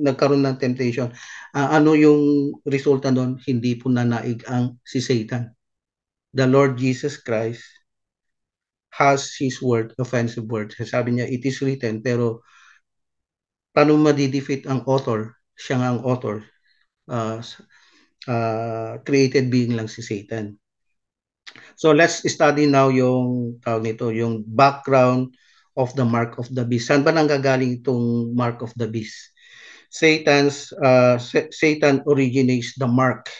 nagkaroon ng temptation. Ano yung resulta doon? Hindi po nanaig si Satan. The Lord Jesus Christ has his word, offensive word. Sabi niya, it is written, pero paano madidefeat ang author? Siya nga ang author. Created being lang si Satan. So let's study now yung background of the mark of the beast. Saan ba nanggagaling itong mark of the beast? Satan originates the mark.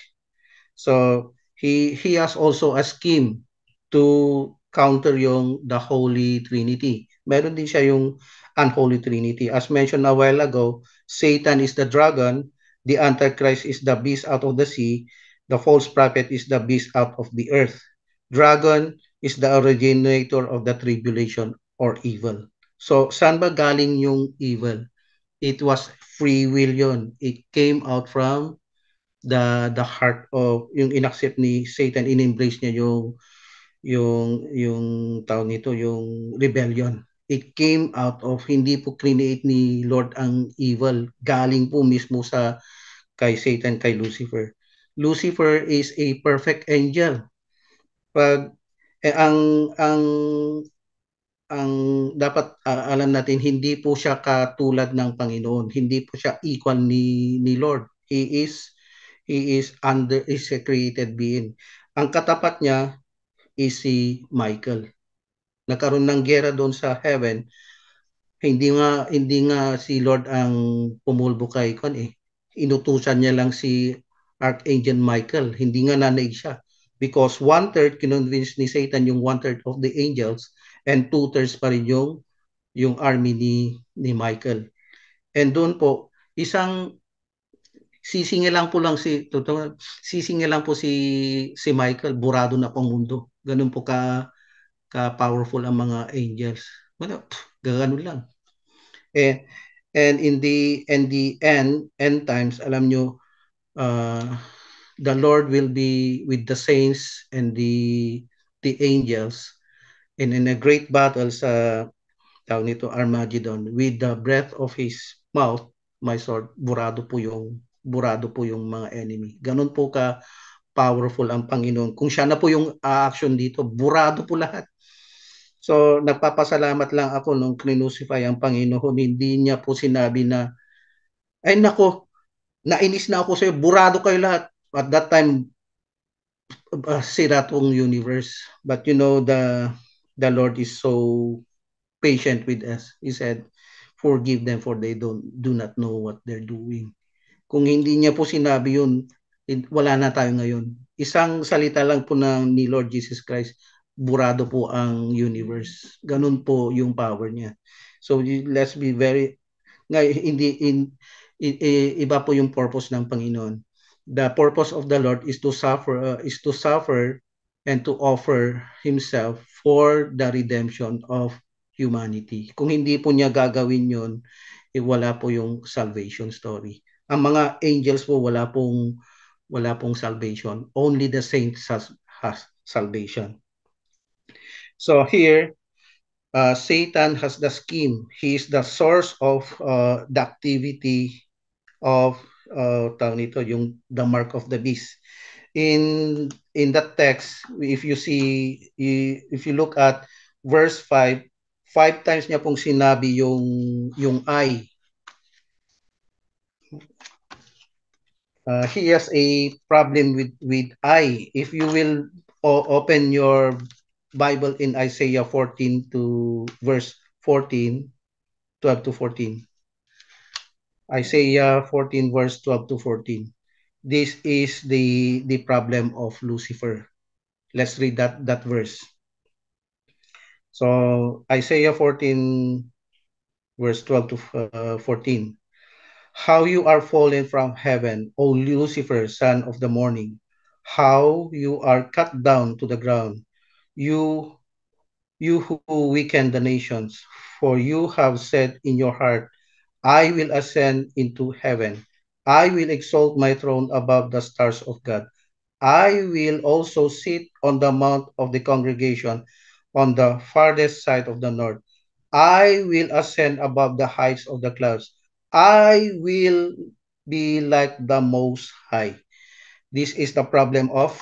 So he has also a scheme to counter the Holy Trinity. Meron din siya yung unholy Trinity. As mentioned a while ago, Satan is the dragon, the Antichrist is the beast out of the sea, the false prophet is the beast out of the earth. Dragon is the originator of the tribulation or evil. So, saan ba galing yung evil? It was free will yun. It came out from the heart of yung inaccept ni Satan, in-embrace niya yung tawag nito, yung rebellion. It came out of, hindi po create ni Lord ang evil, galing po mismo kay Satan, kay Lucifer. Lucifer is a perfect angel. Pag ang dapat alam natin, hindi po siya katulad ng Panginoon, hindi po siya equal ni Lord. He is a created being. Ang katapat niya is si Michael. Nagkaroon ng gera doon sa heaven. Hindi nga si Lord ang pumulbo kay Inutusan niya lang si Archangel Michael. Hindi nga nanaig siya. Because one-third, kinonvince ni Satan yung one-third of the angels and two-thirds pa rin yung army ni Michael. And doon po, isang sisingil lang po lang sisingil lang po si Michael, burado na pang mundo. Ganun po ka powerful ang mga angels. Wala, ganoon lang. And and in the end times, alam nyo, the Lord will be with the saints and the angels, and in a great battle sa tawag nito Armageddon, with the breath of his mouth, my sword, burado po yung mga enemy. Ganun po ka powerful ang Panginoon. Kung siya na po yung action dito, burado po lahat. So, nagpapasalamat lang ako nung kinusify ang Panginoon. Hindi niya po sinabi na, ay nako, nainis na ako sa'yo, burado kayo lahat. At that time, sira tong universe. But the Lord is so patient with us. He said, forgive them for they do not know what they're doing. Kung hindi niya po sinabi yun, wala na tayo ngayon. Isang salita lang po ni Lord Jesus Christ, burado po ang universe. Ganun po yung power niya. So let's be very, hindi iba po yung purpose ng Panginoon. The purpose of the Lord is to suffer and to offer himself for the redemption of humanity. Kung hindi po niya gagawin yon, wala po yung salvation story. Ang mga angels po wala pong salvation. Only the saints has salvation. So here, Satan has the scheme. He is the source of the activity of nito, yung the mark of the beast. In that text, if you look at verse 5, 5 times niya pong sinabi yung I. He has a problem with I. If you will open your Bible in Isaiah 14 to verse 14, 12 to 14. Isaiah 14 verse 12 to 14. This is the problem of Lucifer. Let's read that verse. So Isaiah 14 verse 12 to 14. How you are fallen from heaven, O Lucifer, son of the morning. How you are cut down to the ground, you who weaken the nations. For you have said in your heart, I will ascend into heaven. I will exalt my throne above the stars of God. I will also sit on the mount of the congregation on the farthest side of the north. I will ascend above the heights of the clouds. I will be like the Most High. This is the problem of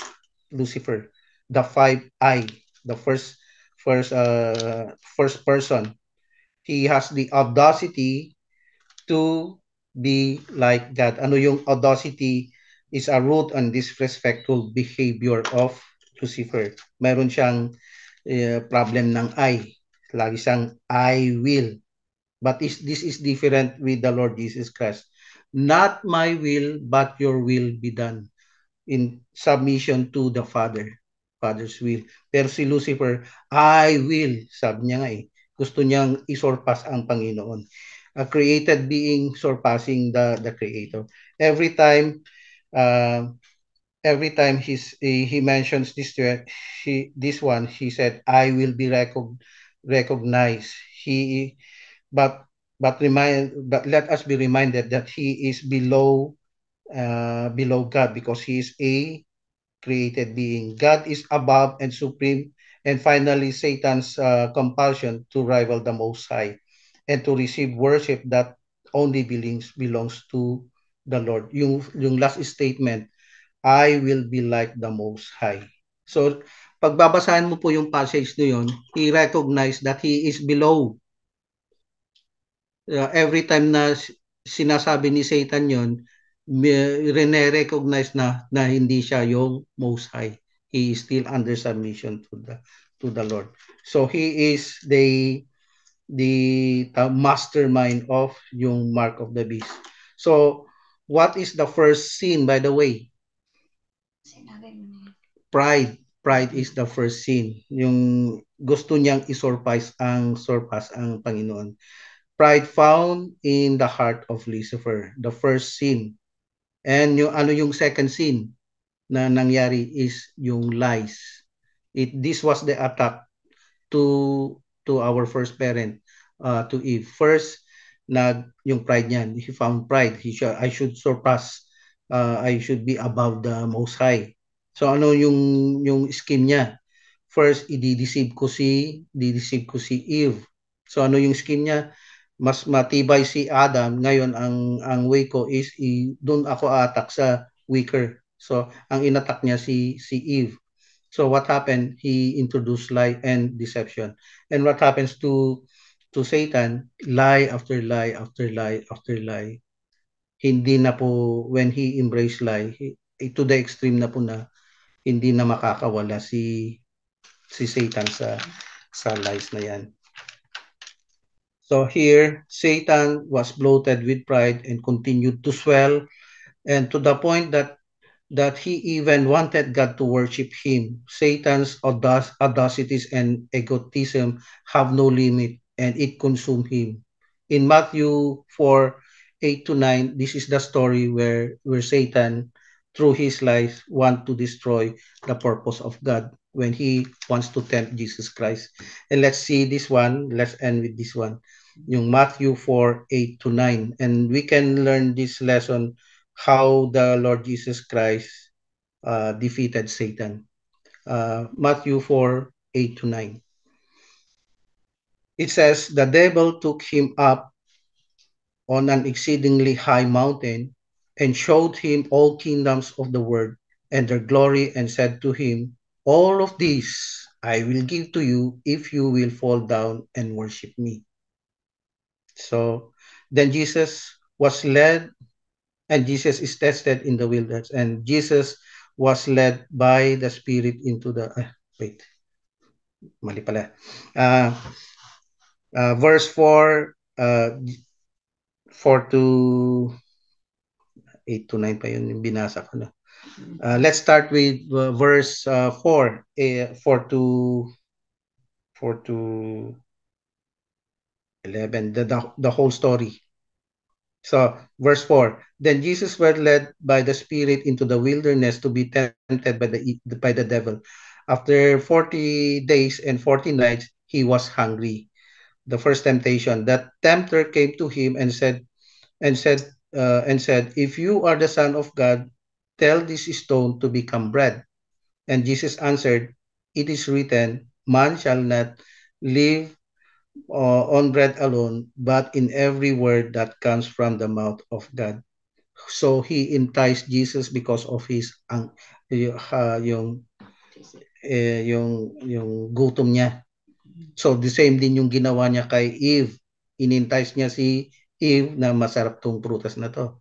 Lucifer, the five I, the first person. He has the audacity to be like God. Ano yung audacity? Is a rude and disrespectful behavior of Lucifer. Meron siyang problem ng I. Lagi siyang I will. But this is different with the Lord Jesus Christ. Not my will, but your will be done in submission to the Father's will. Pero si Lucifer, I will, sabi niya nga eh. Gusto niyang isurpass ang Panginoon. A created being surpassing the Creator. Every time uh, he mentions this one, he said, I will be recognized. But let us be reminded that he is below God, because he is a created being. God is above and supreme. And finally, Satan's compulsion to rival the Most High and to receive worship that only belongs to the Lord. Yung last statement, I will be like the Most High. So, pagbabasahin mo po yung passage na yun, he recognized that he is below. Every time na sinasabi ni Satan yon, rene-recognize na hindi siya yung Most High. He is still under submission to the Lord. So he is the mastermind of yung mark of the beast. So what is the first sin, by the way? Pride is the first sin. Yung gusto niyang surpass ang Panginoon. Pride found in the heart of Lucifer, the first sin. And yung second sin na nangyari is yung lies. This was the attack to our first parent, to Eve. First, yung pride niya. He found pride. I should surpass. I should be above the Most High. So ano yung scheme niya? First, dideceive ko si Eve. So ano yung scheme niya? Mas matibay si Adam. Ngayon, ang way ko is doon ako attack sa weaker. So ang inattack niya si Eve. So what happened? He introduced lie and deception. And what happens to Satan? Lie after lie after lie after lie. Hindi na po, when he embraced lie, to the extreme na po na hindi na makakawala si Satan sa lies na yan. So here, Satan was bloated with pride and continued to swell, and to the point that he even wanted God to worship him. Satan's audacities and egotism have no limit, and it consumed him. In Matthew 4:8 to 9, this is the story where Satan, through his lies, want to destroy the purpose of God when he wants to tempt Jesus Christ. And let's see this one. Let's end with this one. Yung Matthew 4:8 to 9. And we can learn this lesson how the Lord Jesus Christ defeated Satan. Matthew 4:8 to 9. It says, the devil took him up on an exceedingly high mountain and showed him all kingdoms of the world and their glory, and said to him, all of these I will give to you if you will fall down and worship me. So then Jesus was led, and Jesus is tested in the wilderness, and Jesus was led by the Spirit into the mali pala. Verse 4, 4 to 8 to 9 pa yun yung binasa ko. No? Let's start with verse 4, 4 to 11, the whole story. So, verse 4, then Jesus was led by the Spirit into the wilderness to be tempted by the devil. After 40 days and 40 nights, he was hungry. The first temptation. That tempter came to him and said, if you are the Son of God, tell this stone to become bread. And Jesus answered, it is written, man shall not live on bread alone, but in every word that comes from the mouth of God. So he enticed Jesus because of his yung gutom niya. So the same din yung ginawa niya kay Eve. Inentice niya si Eve na masarap tong prutas na to.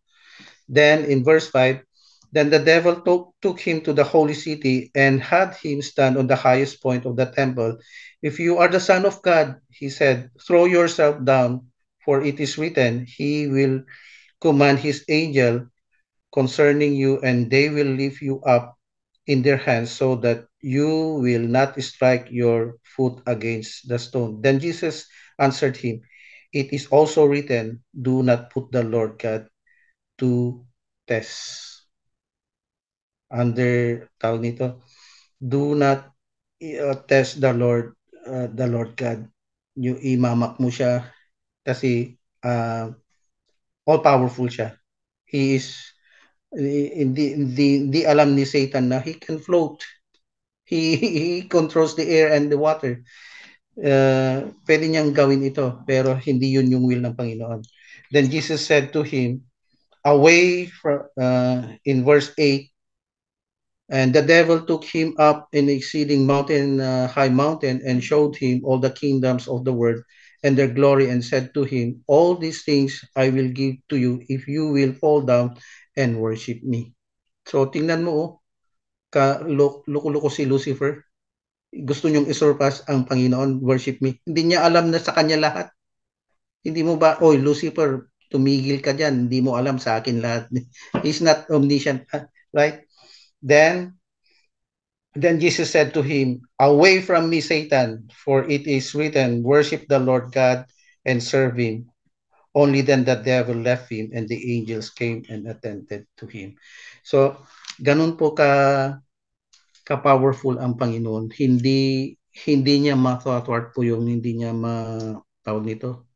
Then in verse 5, then the devil took him to the holy city and had him stand on the highest point of the temple. If you are the Son of God, he said, throw yourself down, for it is written, he will command his angel concerning you, and they will lift you up in their hands so that you will not strike your foot against the stone. Then Jesus answered him, it is also written, do not put the Lord God to test. Under tawag nito, do not test the Lord God. Yung imamak mo siya kasi all powerful siya. He is hindi alam ni Satan na he can float. He controls the air and the water. Pwede niyang gawin ito, pero hindi yun yung will ng Panginoon. Then Jesus said to him, away from, in verse 8, and the devil took him up an exceeding high mountain, and showed him all the kingdoms of the world and their glory, and said to him, all these things I will give to you if you will fall down and worship me. So tingnan mo, loko-loko si Lucifer. Gusto niyong isurpass ang Panginoon, worship me. Hindi niya alam na sa kanya lahat. Hindi mo ba, oy Lucifer, tumigil ka dyan, hindi mo alam sa akin lahat. He's not omniscient, right? Then, Then Jesus said to him, "Away from me, Satan, for it is written, worship the Lord God and serve him." Only then the devil left him and the angels came and attended to him. So, ganun po ka-powerful ang Panginoon. Hindi niya ma-thwart po yung hindi niya tawag nito,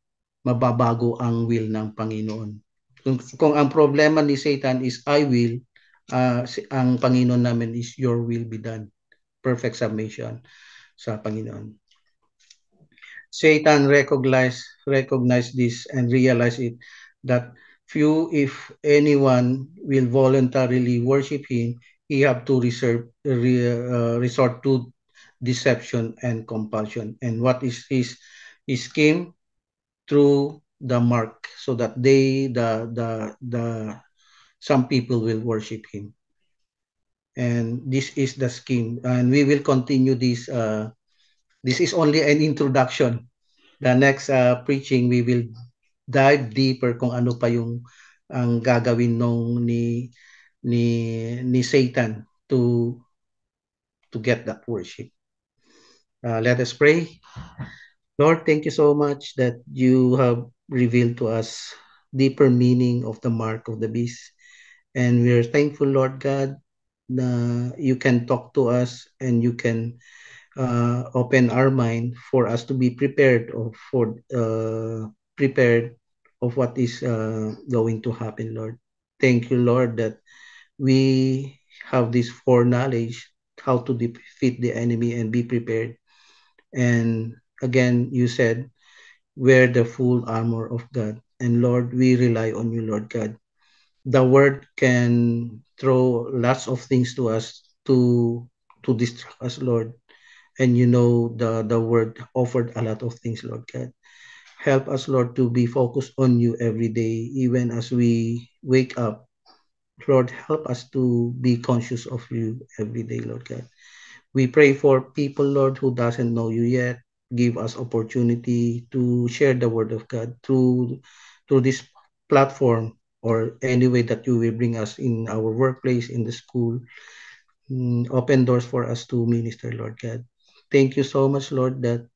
mababago ang will ng Panginoon. Kung ang problema ni Satan is I will, ang Panginoon namin is your will be done. Perfect submission sa Panginoon. Satan recognize this and realize it, that few, if anyone, will voluntarily worship him, he have to resort to deception and compulsion. And what is his scheme? Through the mark, so that some people will worship him. And this is the scheme, and we will continue this. This is only an introduction. The next preaching, we will dive deeper kung ano pa yung ang gagawin nung ni Satan to get that worship. Let us pray. Lord, thank you so much that you have revealed to us deeper meaning of the mark of the beast. And we're thankful, Lord God, you can talk to us and you can open our mind for us to be prepared prepared of what is going to happen, Lord. Thank you, Lord, that we have this foreknowledge how to defeat the enemy and be prepared. And again, you said, wear the full armor of God. And Lord, we rely on you, Lord God. The word can throw lots of things to us to distract us, Lord. And you know the word offered a lot of things, Lord God. Help us, Lord, to be focused on you every day, even as we wake up. Lord, help us to be conscious of you every day, Lord God. We pray for people, Lord, who doesn't know you yet. Give us opportunity to share the word of God through this platform, or any way that you will bring us in our workplace, in the school. Open doors for us to minister, Lord God. Thank you so much, Lord, that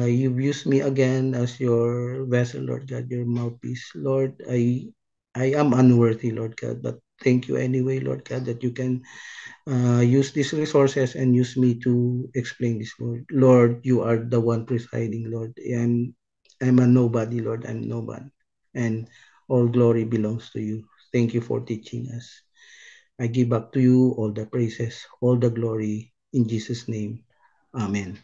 you've used me again as your vessel, Lord God, your mouthpiece. Lord, I am unworthy, Lord God, but thank you anyway, Lord God, that you can use these resources and use me to explain this word. Lord, you are the one presiding, Lord. I'm a nobody, Lord. I'm no one. And all glory belongs to you. Thank you for teaching us. I give back to you all the praises, all the glory in Jesus' name. Amen.